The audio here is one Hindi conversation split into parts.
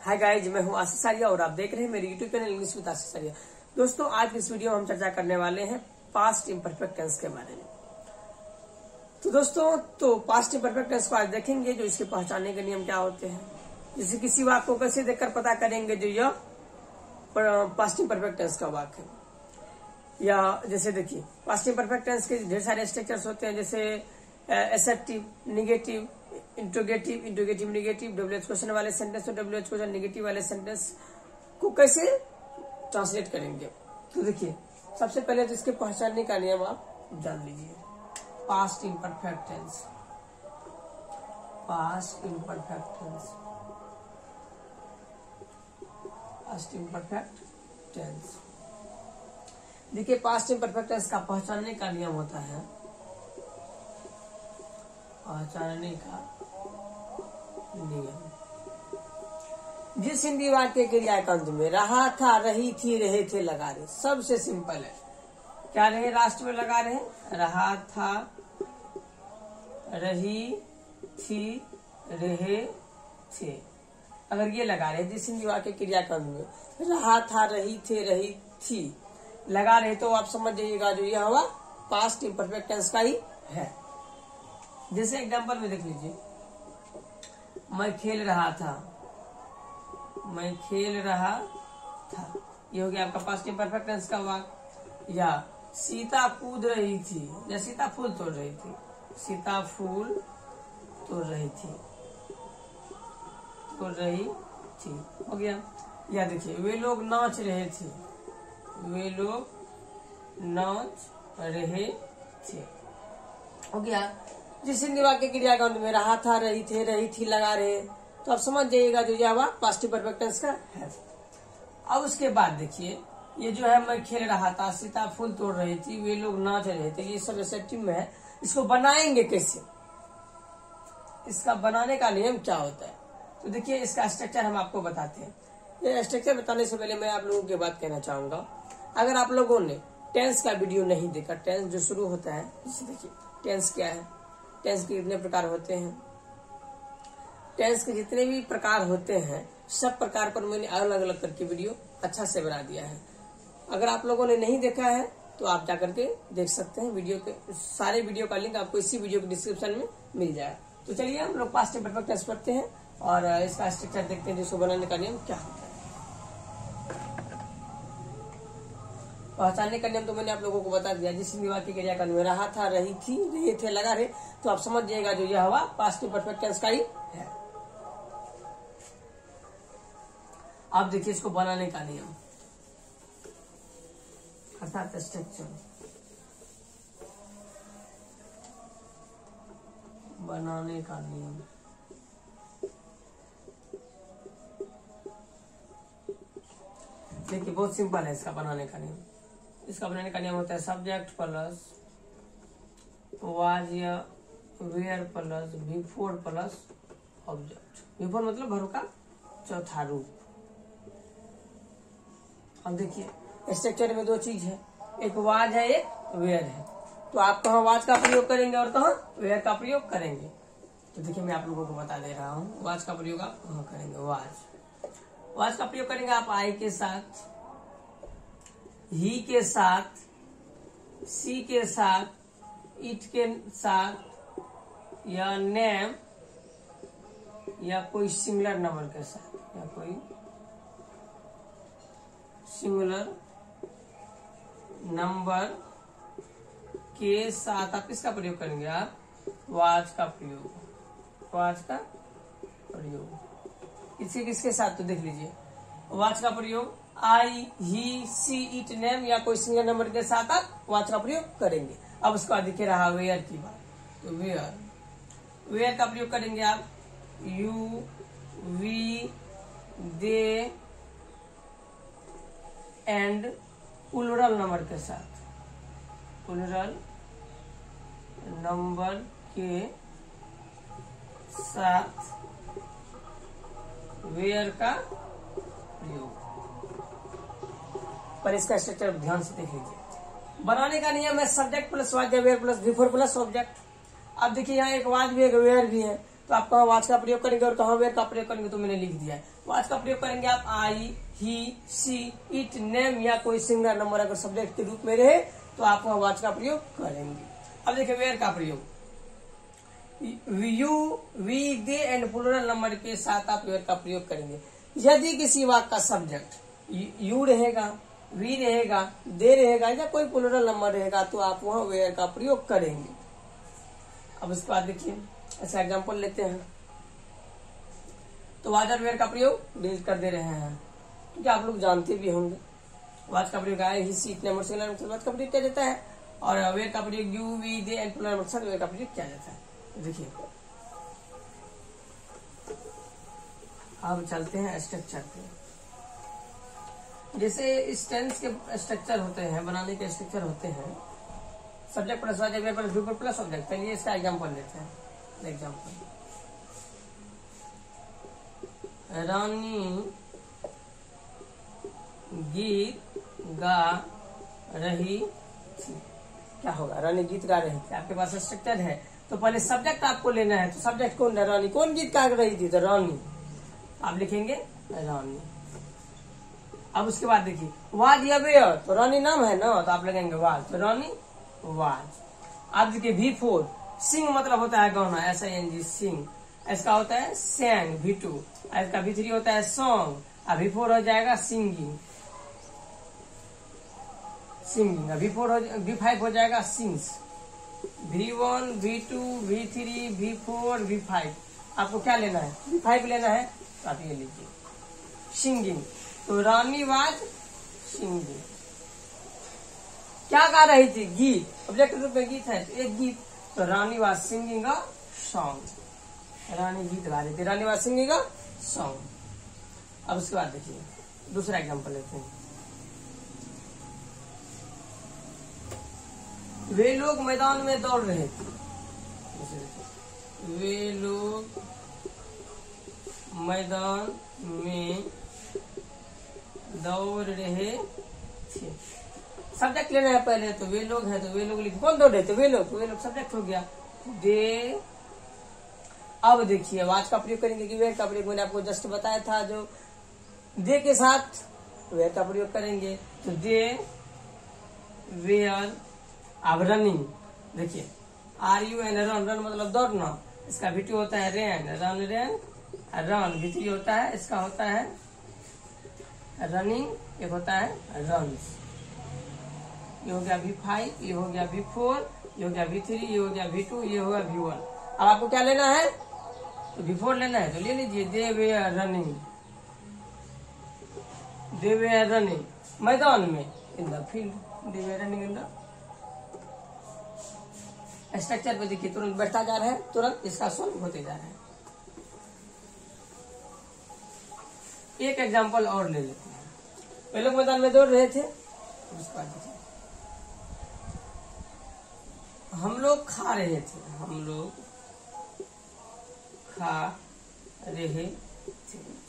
हाय गाइज, मैं हूं आशीष आर्या और आप देख रहे हैं मेरे यूट्यूब चैनल इंग्लिश विद आशीष आर्या। दोस्तों, आज की इस वीडियो में हम चर्चा करने वाले हैं पास्ट इम्परफेक्ट टेंस के बारे में। तो दोस्तों, पास्ट इम्परफेक्ट टेंस को आज देखेंगे, जो इसके पहचानने के नियम क्या होते हैं, जैसे किसी वाक्य को कैसे देखकर पता करेंगे जो यह पास्ट इम्परफेक्ट टेंस का वाक्य है। या जैसे देखिए, पास्ट इम्परफेक्ट टेंस के ढेर सारे स्ट्रक्चर्स होते हैं, जैसे assertive, negative, interrogative, interrogative negative, WH question वाले सेंटेंस और WH क्वेश्चन निगेटिव वाले सेंटेंस को कैसे ट्रांसलेट करेंगे। तो देखिए, सबसे पहले तो इसके पहचानने का नियम आप जान लीजिए। Past imperfect tense, past imperfect tense, past imperfect tense. देखिए, पास्ट इम्परफेक्ट टेंस का पहचानने का नियम होता है, पहचानने का नियम, जिस हिंदी वाक्य क्रियाकंद में रहा था, रही थी, रहे थे लगा रहे, सबसे सिंपल है। क्या रहे राष्ट्र में लगा रहे, रहा था, रही थी, रहे थे। अगर ये लगा रहे जिस हिंदी वाक्य क्रियाकंद में रहा था, रही थे, रही थी लगा रहे, तो आप समझ जाइएगा जो यह हुआ पास्ट इम्परफेक्ट टेंस का ही है। जैसे एग्जांपल में देख लीजिए, मैं खेल रहा था, मैं खेल रहा था, ये हो गया आपका पास्ट इम्परफेक्ट टेंस का वाक्य। या सीता कूद रही थी, या सीता फूल तोड़ रही थी, सीता फूल तोड़ रही थी, तोड़ रही थी, हो गया। या देखिए, वे लोग नाच रहे थे, वे लोग नाच रहे थे, हो गया। जिस हिंदी वाक्य क्रियाकंद में रहा था, रही थे, रही थी लगा रहे, तो आप समझ जाइएगा जो यह हुआ पास्ट इम्परफेक्ट टेंस का है। अब उसके बाद देखिए, ये जो है मैं खेल रहा था, सीता फूल तोड़ रही थी, वे लोग नाच रहे थे, ये सब एसेप्टिव में है। इसको बनाएंगे कैसे, इसका बनाने का नियम क्या होता है, तो देखिए इसका स्ट्रक्चर हम आपको बताते हैं। ये स्ट्रक्चर बताने से पहले मैं आप लोगों की बात कहना चाहूंगा, अगर आप लोगों ने टेंस का वीडियो नहीं देखा, टेंस जो शुरू होता है, जैसे देखिए टेंस क्या है, टेंस के कितने प्रकार होते हैं, टेंस के जितने भी प्रकार होते हैं सब प्रकार पर मैंने अलग अलग करके वीडियो अच्छा से बना दिया है। अगर आप लोगों ने नहीं देखा है तो आप जाकर के देख सकते हैं। वीडियो के सारे वीडियो का लिंक आपको इसी वीडियो के डिस्क्रिप्शन में मिल जाएगा। तो चलिए हम लोग पास्ट इम्परफेक्ट टेंस पढ़ते हैं और इसका स्ट्रक्चर देखते हैं, जिसको बनाने का नियम क्या होता है। पहचानने का नियम तो मैंने आप लोगों को बता दिया। जिस हिंदी वाक्य क्रियाकंद में रहा था, रही थी, रहे थे लगा रहे, तो आप समझ जाइएगा जो यह हुआ पास्ट इम्परफेक्ट टेंस का ही है। आप देखिए इसको बनाने का नियम, अर्थात स्ट्रक्चर, बनाने का नियम। देखिए बहुत सिंपल है इसका बनाने का नियम। इसका बनाने का नियम होता है सब्जेक्ट प्लस वाज या were plus V four plus object. V four मतलब भर का चौथा रूप। अब देखिए स्ट्रक्चर में दो चीज है, एक वाज है, एक वेयर है। तो आप कहाँ वाज का प्रयोग करेंगे और कहाँ वेयर का प्रयोग करेंगे। तो देखिए मैं आप लोगों को बता दे रहा हूँ, वाज का प्रयोग आप कहाँ करेंगे। वाज का प्रयोग करेंगे आप आई के साथ, ही के साथ, सी के साथ, इट के साथ, या नेम या कोई सिंगुलर नंबर के साथ, या कोई सिंगुलर नंबर के साथ आप इसका प्रयोग करेंगे। आप वाज का प्रयोग, वाज का प्रयोग किसके किसके साथ, तो देख लीजिए वाज का प्रयोग आई, ही, सी, इट, नेम या कोई सिंगल नंबर के साथ आप वाज का प्रयोग करेंगे। अब उसके बाद दिखे रहा वेयर की बात, तो वेयर, वेयर का प्रयोग करेंगे आप you, we, they and plural number के साथ, प्लूरल नंबर के साथ वेयर का प्रयोग। पर इसका स्ट्रक्चर ध्यान से देख लीजिए। बनाने का नियम है सब्जेक्ट प्लस वाज या were plus V four plus object. अब देखिए यहाँ एक वाज भी है, वेयर भी है, तो आप कहाँ वाज का प्रयोग करेंगे और कहाँ वेयर का प्रयोग करेंगे, तो मैंने लिख दिया है। वाच का प्रयोग करेंगे आप आई, ही, सी, इट, नेम या कोई सिंगुलर नंबर अगर सब्जेक्ट के रूप में रहे तो आप वहां वाच का प्रयोग करेंगे। अब देखिए वेयर का प्रयोग, you, we, they and plural number के साथ आप वेयर का प्रयोग करेंगे। यदि किसी वाक्य का सब्जेक्ट यू रहेगा, वी रहेगा, दे रहेगा या कोई प्लूरल नंबर रहेगा तो आप वहां वेयर का प्रयोग करेंगे। अब इसके बाद देखिए ऐसा एग्जांपल लेते हैं। तो वाज और वेयर का प्रयोग डिलीट कर दे रहे हैं क्योंकि आप लोग जानते भी होंगे। वाज का प्रयोग I, he, she, it, name और सिंगुलर नंबर वाज का प्रयोग किया जाता है और वेयर का प्रयोग you, we, they and plural number के साथ वेयर का प्रयोग किया जाता है। देखिए अब चलते हैं स्ट्रक्चर पे। जैसे इस टेंस के स्ट्रक्चर होते हैं, बनाने के स्ट्रक्चर होते हैं, subject plus verb plus verb plus object. चलिए इसका एग्जांपल लेते हैं। एग्जांपल, रानी गीत गा रही थी। क्या होगा? रानी गीत गा रही थी। आपके पास स्ट्रक्चर है तो पहले सब्जेक्ट आपको लेना है। तो सब्जेक्ट कौन है? रानी। कौन गीत गा रही थी? तो रानी। आप लिखेंगे रानी। अब उसके बाद देखिए वाज या वेयर, तो रानी नाम है ना तो आप लगेंगे वाज, तो रानी वाज। आप देखिए V4 सिंग मतलब होता है गाना, SING सिंग। इसका होता है सैंग V2, इसका V3 होता है सॉन्ग, अब V4 हो जाएगा सिंगिंग सिंगिंग, V5 हो जाएगा sings. V1 V2 V3 V4 V5 आपको क्या लेना है? V5 लेना है तो आप ये लीजिए सिंगिंग। तो रानी वाज सिंगिंग। क्या गा रही थी? गीत। ऑब्जेक्ट रूप में गीत है तो एक गीत, तो रानी वाज सिंगिंग अ सॉन्ग। रानी गीत गा रही थी, रानी वाज सिंगिंग अ सॉन्ग। अब उसके बाद देखिए दूसरा एग्जांपल लेते हैं। वे लोग मैदान में दौड़ रहे थे। वे लोग मैदान में दौड़ रहे थे। सब्जेक्ट लेना है पहले, तो वे लोग है तो वे लोग लिखे। कौन दौड़ रहे थे? वे लोग, तो वे लोग सब्जेक्ट हो गया। दे। अब देखिए वाज का प्रयोग करेंगे कि वेयर का प्रयोग मैंने आपको जस्ट बताया था, जो दे के साथ वेयर का प्रयोग करेंगे। तो दे वेयर। अब रनिंग देखिए RUN रन, रन मतलब दौड़ना। इसका V2 होता है रैन, रन रैन रन। V3 होता है, इसका होता है रनिंग, एक होता है रन्स। ये हो गया V5, ये हो गया V4, ये हो गया V3, ये हो गया V2, ये हो गया V1। अब आपको क्या लेना है? तो V4 लेना है तो ले लीजिए। They were running, they were running मैदान में, in the field, they were running in the. Structure पे देखिए तुरंत बढ़ता जा रहा है, तुरंत इसका सॉल्व होते जा रहा है। एक एग्जांपल और ले लेते हैं। वे लोग मैदान में दौड़ रहे थे। उसके बाद देखिए हम लोग खा रहे थे। हम लोग खा रहे थे।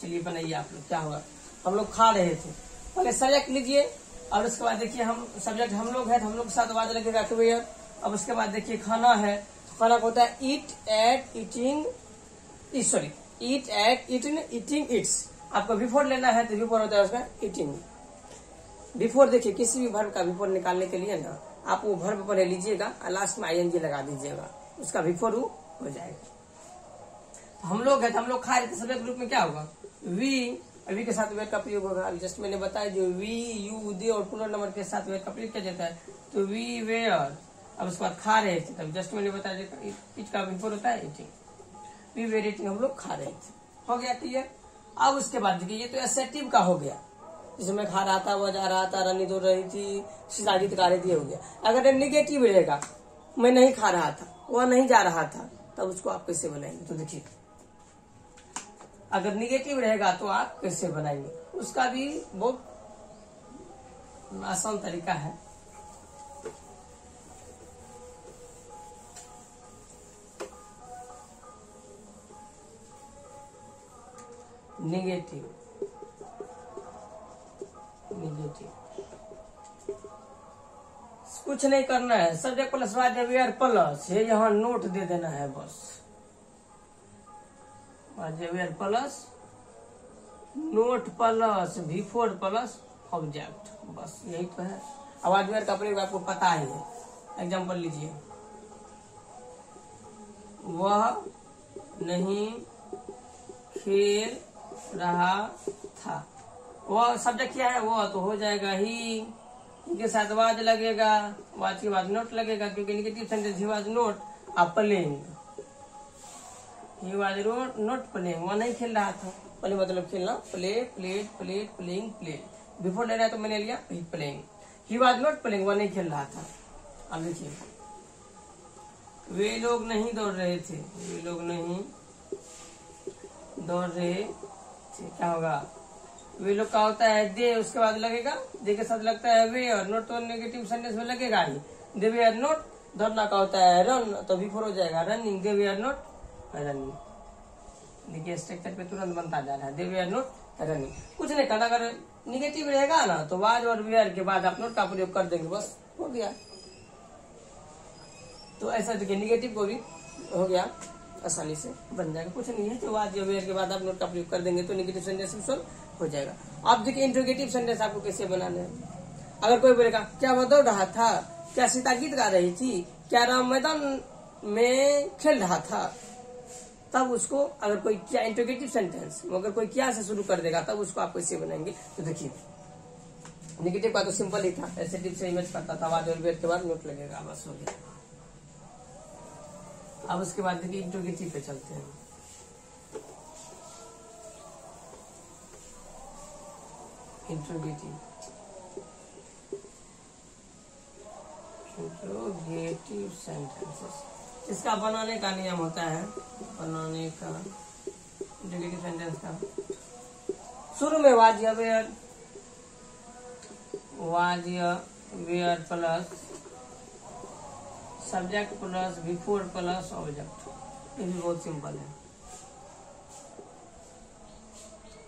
चलिए बनाइए आप लोग, क्या होगा? हम लोग खा रहे थे। पहले सब्जेक्ट लीजिए और उसके बाद देखिए हम सब्जेक्ट हम लोग है तो हम लोग के साथ वाज लगेगा कि वेयर। अब उसके बाद देखिए खाना है तो खाना को होता है eat ate eating, sorry eat ate eating eating eats. आपको V4 लेना है तो V4 होता है उसका ईटिंग। V4 देखिए किसी भी वर्ब का V4 निकालने के लिए ना आप वो वर्ब पहले लीजिएगा और लास्ट में ING लगा दीजिएगा, उसका V4 हो जाएगा। तो हम लोग है तो हम लोग खा रहे थे, सब्जेक्ट ग्रुप में क्या होगा? वी के साथ वेयर का प्रयोग होगा। जस्ट मैंने बताया जो वी, यू, दे और प्लूरल नंबर के साथ वेयर का प्रयोग किया जाता है। तो वी वेयर। अब उसके बाद खा रहे थे, तब जस्ट मैंने बताया इट का V4 होता है ईटिंग। वी वेयर ईटिंग, हम लोग खा रहे थे। हो गया क्लियर? अब उसके बाद देखिए ये तो एसेटिव का हो गया, जिसमें खा रहा था, वह जा रहा था, रानी दौड़ रही थी, सीधा गीत गा रही थी, हो गया। अगर निगेटिव रहेगा, मैं नहीं खा रहा था, वह नहीं जा रहा था, तब उसको आप कैसे बनाएंगे? तो देखिए अगर निगेटिव रहेगा तो आप कैसे बनाएंगे, उसका भी बहुत आसान तरीका है। निगेटिव कुछ नहीं करना है, subject plus was were plus है, यहाँ नोट दे देना है बस। Was were plus not plus V four plus object, बस यही तो है। अब वाज वेयर का प्रयोग आपको पता ही है। एग्जाम्पल लीजिए, वह नहीं खेल रहा था। वह सब्जेक्ट क्या है, वह तो हो जाएगा ही, उनके साथ वाज लगेगा, वाज के बाद नोट लगेगा, क्योंकि negative sentence he was note playing, he was note playing. वह नहीं खेल रहा था, प्ले मतलब खेलना, play played played playing play, before ले रहा है तो मैंने लिया playing. He was not playing, वह नहीं खेल रहा था। अब देखिए, वे लोग नहीं दौड़ रहे थे, वे लोग नहीं दौड़ रहे थे, क्या होगा, वे लोग का होता है दे, उसके बाद लगेगा दे के साथ लगता है वे, और नोट तो नेगेटिव सेंटेंस में लगेगा ही। दे वे आर नॉट, दौड़ना का होता है रन, तो बिफोर हो जाएगा running, they were not running. देखिए स्ट्रक्चर पे तुरंत बनता जा रहा है, they were not running. कुछ नहीं करना, अगर निगेटिव रहेगा ना तो वाज और वेयर के बाद आप नोट का प्रयोग कर देंगे, बस हो गया। तो ऐसा देखिए, निगेटिव को भी हो गया, आसानी से बन जाएगा, कुछ नहीं है। तो वाज या वेयर के बाद आप नोट का प्रयोग कर देंगे तो निगेटिव सेंटेंस सॉल्व हो जाएगा। अब देखिए इंट्रोगेटिव सेंटेंस आपको कैसे बनाने हैं। अगर कोई बोलेगा क्या वह दौड़ रहा था, क्या सीता गीत गा रही थी, क्या राम मैदान में खेल रहा था, तब उसको अगर कोई क्या इंट्रोगेटिव सेंटेंस अगर कोई क्या से शुरू कर देगा तब उसको आप कैसे बनाएंगे। तो देखिए नेगेटिव का तो सिंपल ही था, एसेटिव से इमेज करता था, वाज और वेयर के बाद नोट लगेगा, बस हो गया। अब उसके बाद देखिए इंट्रोगेटिव पे चलते हैं। इंट्रोगेटिव सेंटेंसेस, इसका बनाने का नियम होता है, बनाने का इंट्रोगेटिव सेंटेंस का शुरू में वाज या were plus subject plus V four plus object. ये भी बहुत सिंपल है,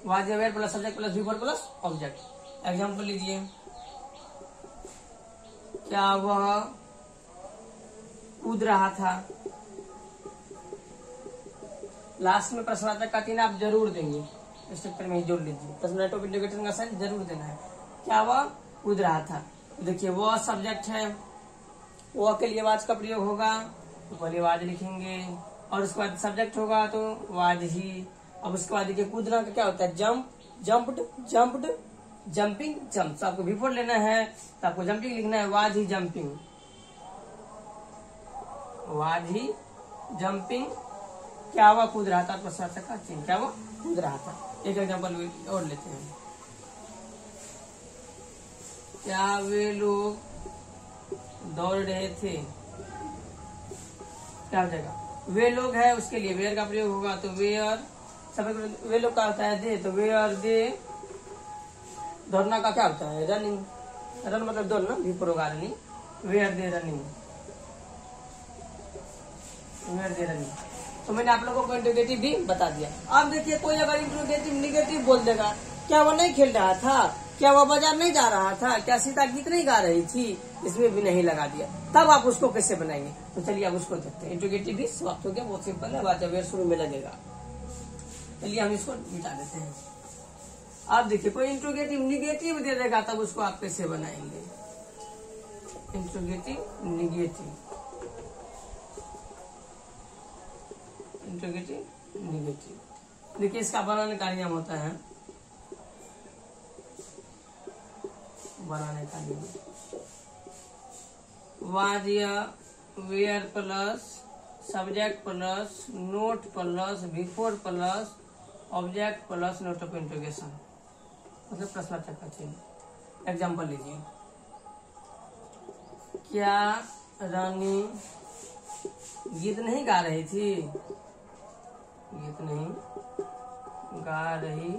वाज या were plus subject plus V four plus object. Example लीजिए, क्या वह कूद रहा था। लास्ट में प्रश्नार्थक का चिन्ह आप जरूर देंगे, स्ट्रक्चर में ही जोड़ लीजिए, प्रश्नार्थक इंट्रोगेटिव का साइन जरूर देना है। क्या वह कूद रहा था, देखिए वह सब्जेक्ट है, वह के लिए वाज का प्रयोग होगा, तो पहले वाज लिखेंगे, और उसके बाद सब्जेक्ट होगा तो वाज ही। अब उसके बाद देखिए कूदना का क्या होता है, jump jumped jumped jumping jump. तो आपको बिफोर लेना है तो आपको जंपिंग लिखना है, was he jumping, was he jumping. क्या हुआ कूद रहा था, प्रश्नार्थक का चिन्ह, क्या हुआ कूद रहा था। एक एग्जाम्पल और लेते हैं, क्या वे लोग दौड़ रहे थे, क्या हो जाएगा, वे लोग है, उसके लिए वेयर का प्रयोग होगा, तो वेयर सब वे लोग का होता है दे, तो वेयर दे। दौड़ना का क्या होता है, रनिंग, रन मतलब दौड़ना, बिफोर होगा running, were they running, were they running. तो मैंने आप लोगों को इंट्रोगेटिव भी बता दिया। अब देखिए कोई अगर इंट्रोगेटिव निगेटिव बोल देगा, क्या वो नहीं खेल रहा था, क्या वो बाजार नहीं जा रहा था, क्या सीता गीत नहीं गा रही थी, इसमें भी नहीं लगा दिया, तब आप उसको कैसे बनाएंगे। तो चलिए आप उसको देखते हैं। इंट्रोगेटिव भी समाप्त हो गया, बहुत सिंपल है, वाज या वेयर शुरू में लगेगा। चलिए हम इसको मिटा देते हैं। आप देखिए कोई इंट्रोगेटिव निगेटिव दे देगा, तब उसको आप कैसे बनाएंगे। Interrogative negative, interrogative negative. देखिए इसका बनाने का नियम होता है, बनाने का नियम, वाज या were plus subject plus not plus V four plus object plus note of interrogation, मतलब प्रश्नार्थक का चिन्ह। एग्जाम्पल लीजिए, क्या रानी गीत नहीं गा रही थी, गीत नहीं गा रही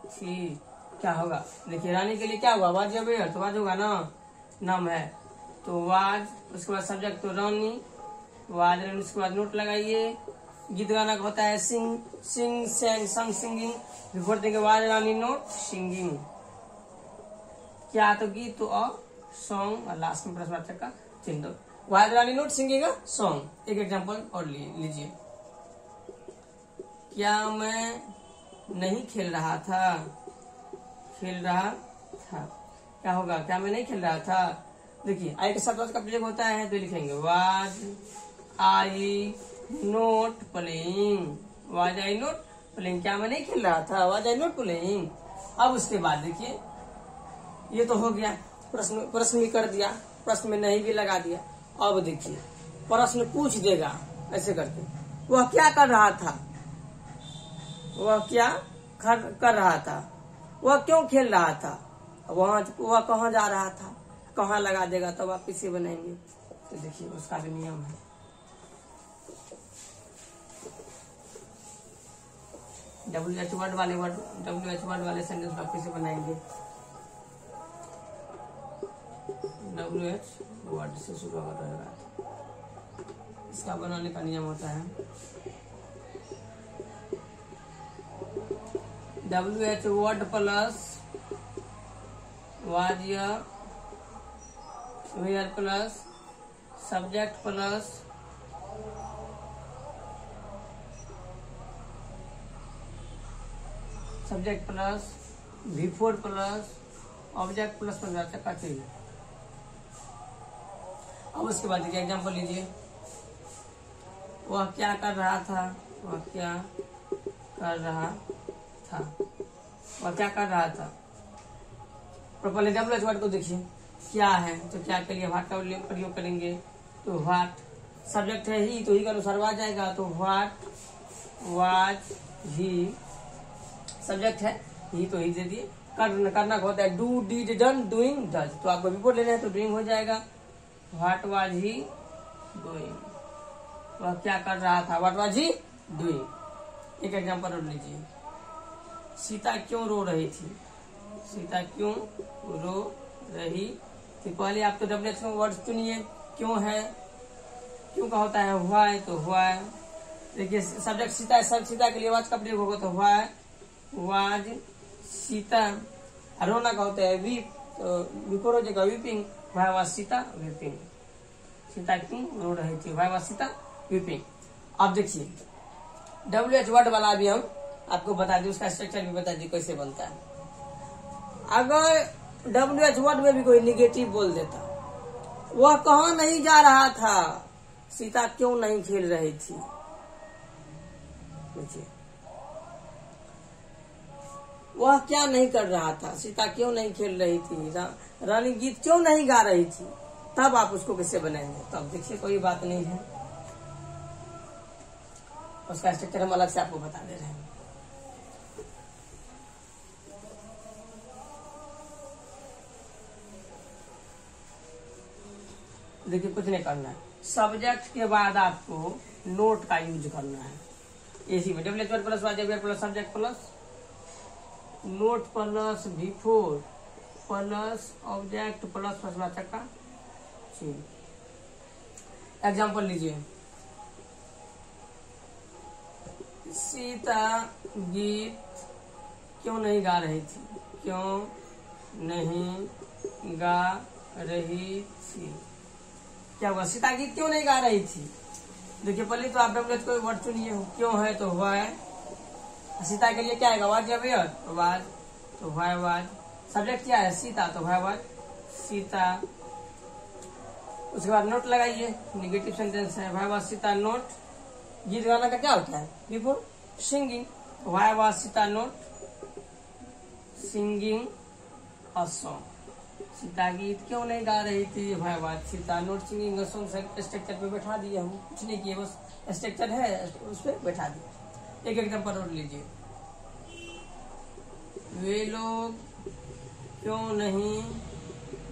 थी, क्या होगा, देखिए रानी के लिए क्या हुआ, वाज या वेयर, तो वाज होगा ना, नाम है तो वाज, उसके बाद सब्जेक्ट तो रानी, वाज रानी, उसके बाद नोट लगाइए। गीत गाना का होता है सिंग, सिंग सेंग संग सिंगिंग, बिफोर देंगे वाज रानी नोट सिंगिंग। क्या तो गीत तो सॉन्ग, और लास्ट में प्रश्नार्थक का चिन्ह दो, was Rani note singing song. एक एग्जाम्पल और लीजिए, क्या मैं नहीं खेल रहा था, खेल रहा था, क्या होगा, क्या मैं नहीं खेल रहा था। देखिए आई के साथ वाज का प्रयोग होता है तो लिखेंगे was I note playing, was I note playing, क्या मैं नहीं खेल रहा था, वाज आई नोट प्लेइंग। अब उसके बाद देखिए ये तो हो गया, प्रश्न भी कर दिया, प्रश्न में नहीं भी लगा दिया। अब देखिए प्रश्न पूछ देगा ऐसे करके, वह क्या कर रहा था, वह क्या कर रहा था, वह क्यों खेल रहा था, वह कहाँ जा रहा था, कहाँ लगा देगा, तब आप इसे बनाएंगे। तो देखिए उसका भी नियम है। WH वर्ड वाले सेंटेंस आप कैसे बनाएंगे, WH वर्ड से शुरू रहेगा, इसका बनाने का नियम होता है WH वर्ड प्लस वाज या were plus subject plus V4 plus object plus पंद्रह का चाहिए। अब उसके बाद देखिए एग्जाम्पल लीजिए, वह क्या कर रहा था, वह क्या कर रहा था, वह क्या कर रहा था। प्रॉपर्ली WH वर्ड को देखिए क्या है, तो क्या के लिए व्हाट का प्रयोग करेंगे, तो व्हाट सब्जेक्ट है ही, तो ही के अनुसार वाज जाएगा, तो व्हाट वाज ही, सब्जेक्ट है ही तो ही दे दिए। करना को होता है do did done doing does, तो आपको रिपोर्ट लेना है तो डूइंग हो जाएगा, व्हाट वाज ही डूइंग, वह क्या कर रहा था, व्हाट वाज ही डूइंग। एक एग्जांपल और लीजिए, सीता क्यों रो रही थी, सीता क्यों रो रही थी। पहले आप तो WH वर्ड चुनिए, क्यों है, क्यों का होता है व्हाई, तो व्हाई। देखिए सब्जेक्ट सीता है, सब सीता के लिए वाज का प्रयोग होगा, तो व्हाई वाज सीता। रोना का होता है वीप, तो विपोर हो जाएगा weeping, why was Sita weeping, Sita क्यों रो रही थी, व्हाई वाज सीता वीपिंग। अब देखिए WH वर्ड वाला भी हम आपको बता दी, उसका स्ट्रक्चर भी बता दी कैसे बनता है। अगर WH वर्ड में भी कोई निगेटिव बोल देता, वह कहाँ नहीं जा रहा था, सीता क्यों नहीं खेल रही थी। देखिए वह क्या नहीं कर रहा था, सीता क्यों नहीं खेल रही थी, रानी गीत क्यों नहीं गा रही थी, तब आप उसको कैसे बनाएंगे। तब देखिए कोई बात नहीं है, उसका स्ट्रक्चर हम अलग से आपको बता दे रहे हैं। देखिए कुछ नहीं करना है, सब्जेक्ट के बाद आपको नोट का यूज करना है। इसी में WH word plus was plus subject plus not plus V4 plus object plus फसलाचक का चिन्ह। एग्जाम्पल लीजिए, सीता गीत क्यों नहीं गा रही थी, क्यों नहीं गा रही थी, क्या हुआ, सीता गीत क्यों नहीं गा रही थी। देखिए पहले तो आप WH कोई वर्ड चुनिए, क्यों है तो हुआ है, सीता के लिए क्या है वाज या वेयर, तो वाज, तो व्हाई वाज, सब्जेक्ट क्या है सीता, तो व्हाई वाज सीता। उसके बाद नोट लगाइए, निगेटिव सेंटेंस है, व्हाई वाज सीता नोट, गीत गाना का क्या होता है before singing, why was Sita not singing a song, Sita गीत क्यों नहीं गा रही थी, why was Sita not singing a song. Structure पे बैठा दिए हम, कुछ नहीं किए, बस स्ट्रक्चर है उस पर बैठा दिए। एक एग्जाम्पल और लीजिए, वे लोग क्यों नहीं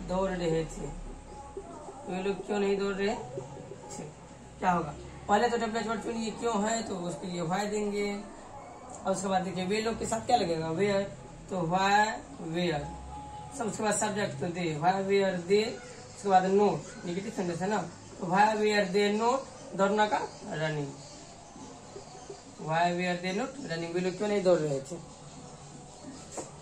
दौड़ रहे थे, वे लोग क्यों नहीं दौड़ रहे थे, क्या होगा, पहले तो WH वर्ड चुनिए, क्यों है तो उसके लिए व्हाई देंगे, और उसके बाद देखिए वे लोग के साथ क्या लगेगा वेयर, तो व्हाई वेयर, सब उसके बाद सब्जेक्ट तो दे, व्हाई वेयर दे, उसके बाद नोट निगेटिव सेंटेंस है ना, तो व्हाई वेयर दे नोट, दौड़ना का running, why were they not running, वे लोग क्यों नहीं दौड़ रहे थे।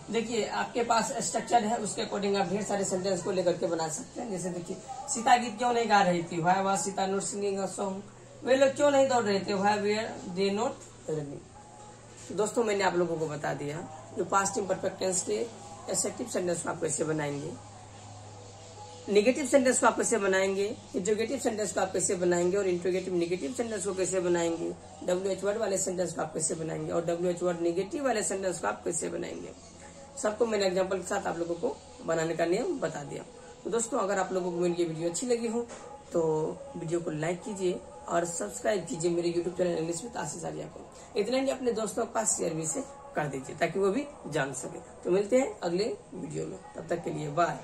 देखिए आपके पास स्ट्रक्चर है, उसके अकॉर्डिंग आप ढेर सारे सेंटेंस को लेकर के बना सकते हैं। जैसे देखिए सीता गीत क्यों नहीं गा रही थी, why was Sita not singing a song, वे लोग क्यों नहीं दौड़ रहे थे, why were they not running. तो दोस्तों मैंने आप लोगों को बता दिया जो पास्ट इम्परफेक्ट टेंस के एसेप्टिव सेंटेंस को आप कैसे बनाएंगे, नेगेटिव सेंटेंस को आप कैसे बनाएंगे, इंट्रोगेटिव सेंटेंस को आप कैसे बनाएंगे और इंट्रोगेटिव नेगेटिव सेंटेंस को कैसे बनाएंगे, WH वर्ड वाले सेंटेंस को आप कैसे बनाएंगे और WH वर्ड नेगेटिव वाले सेंटेंस को आप कैसे बनाएंगे, सबको मैंने एग्जांपल के साथ आप लोगों को बनाने का नियम बता दिया। तो दोस्तों अगर आप लोगों को मेरी ये वीडियो अच्छी लगी हो तो वीडियो को लाइक कीजिए और सब्सक्राइब कीजिए मेरे यूट्यूब चैनल इंग्लिश विद आशीष आर्या को। इतना ही अपने दोस्तों के पास शेयर भी से कर दीजिए ताकि वो भी जान सके। तो मिलते हैं अगले वीडियो में, तब तक के लिए बाय।